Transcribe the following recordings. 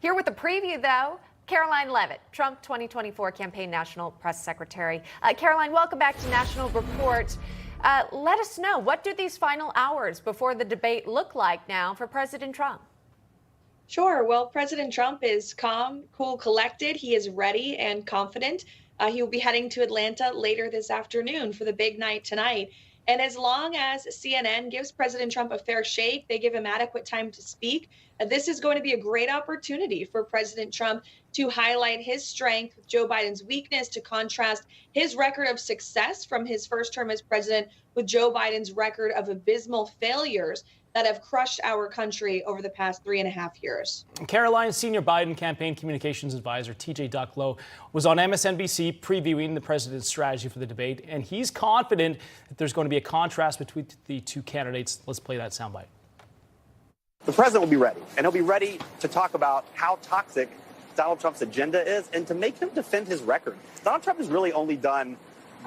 Here with a preview, though, Karoline Leavitt, Trump 2024 Campaign National Press Secretary. Karoline, welcome back to National Report. Let us know, what do these final hours before the debate look like now for President Trump? Sure. Well, President Trump is calm, cool, collected. He is ready and confident. He will be heading to Atlanta later this afternoon for the big night tonight. And as long as CNN gives President Trump a fair shake, they give him adequate time to speak, this is going to be a great opportunity for President Trump to highlight his strength with Joe Biden's weakness, to contrast his record of success from his first term as president with Joe Biden's record of abysmal failures that have crushed our country over the past 3.5 years. Karoline, senior Biden campaign communications advisor TJ Ducklow was on MSNBC previewing the president's strategy for the debate, and he's confident that there's going to be a contrast between the two candidates. Let's play that soundbite. The president will be ready, and he'll be ready to talk about how toxic Donald Trump's agenda is and to make him defend his record. Donald Trump has really only done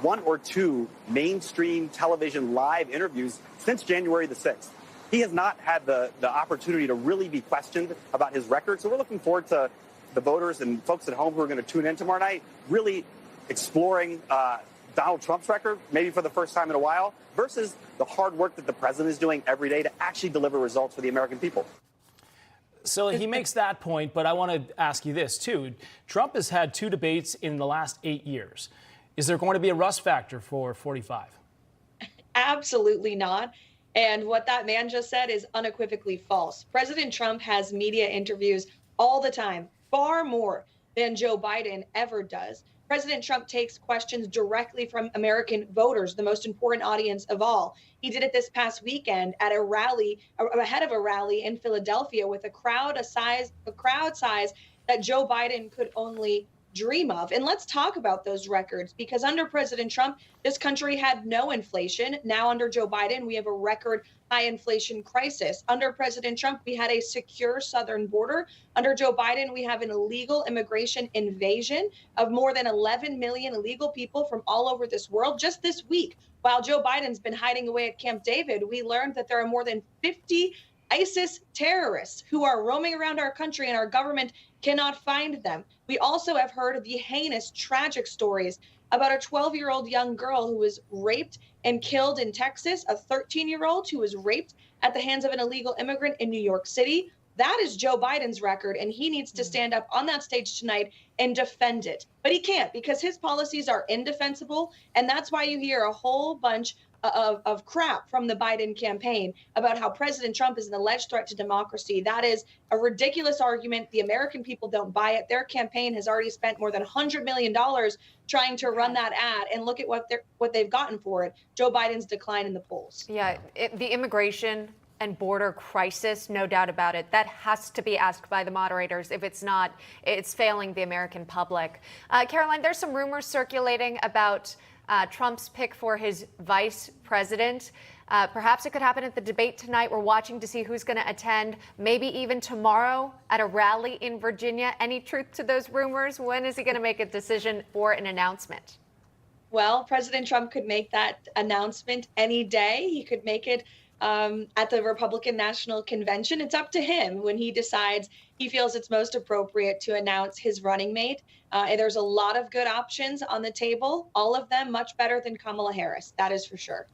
1 or 2 mainstream television live interviews since January the 6th. He has not had the opportunity to really be questioned about his record. So we're looking forward to the voters and folks at home who are going to tune in tomorrow night, really exploring Donald Trump's record, maybe for the first time in a while, versus the hard work that the president is doing every day to actually deliver results for the American people. So he makes that point, but I want to ask you this, too. Trump has had 2 debates in the last 8 years. Is there going to be a rust factor for 45? Absolutely not. And what that man just said is unequivocally false. President Trump has media interviews all the time, far more than Joe Biden ever does. President Trump takes questions directly from American voters, the most important audience of all. He did it this past weekend at a rally, ahead of a rally in Philadelphia, with a crowd size that Joe Biden could only dream of. And let's talk about those records, because under President Trump, this country had no inflation. Now under Joe Biden, we have a record high inflation crisis. Under President Trump, we had a secure southern border. Under Joe Biden, we have an illegal immigration invasion of more than 11 million illegal people from all over this world. Just this week, while Joe Biden's been hiding away at Camp David, we learned that there are more than 50 ISIS terrorists who are roaming around our country, and our government cannot find them. We also have heard the heinous, tragic stories about a 12-year-old young girl who was raped and killed in Texas, a 13-year-old who was raped at the hands of an illegal immigrant in New York City. That is Joe Biden's record, and he needs to stand up on that stage tonight and defend it. But he can't, because his policies are indefensible, and that's why you hear a whole bunch of crap from the Biden campaign about how President Trump is an alleged threat to democracy. That is a ridiculous argument. The American people don't buy it. Their campaign has already spent more than $100 million trying to run that ad, and look at what they've gotten for it. Joe Biden's decline in the polls. Yeah, the immigration and border crisis, no doubt about it. That has to be asked by the moderators. If it's not, it's failing the American public. Karoline, there's some rumors circulating about Trump's pick for his vice president. Perhaps it could happen at the debate tonight. We're watching to see who's going to attend, maybe even tomorrow at a rally in Virginia. Any truth to those rumors? When is he going to make a decision or an announcement? Well, President Trump could make that announcement any day. He could make it at the Republican National Convention. It's up to him when he decides he feels it's most appropriate to announce his running mate. There's a lot of good options on the table, all of them much better than Kamala Harris. That is for sure.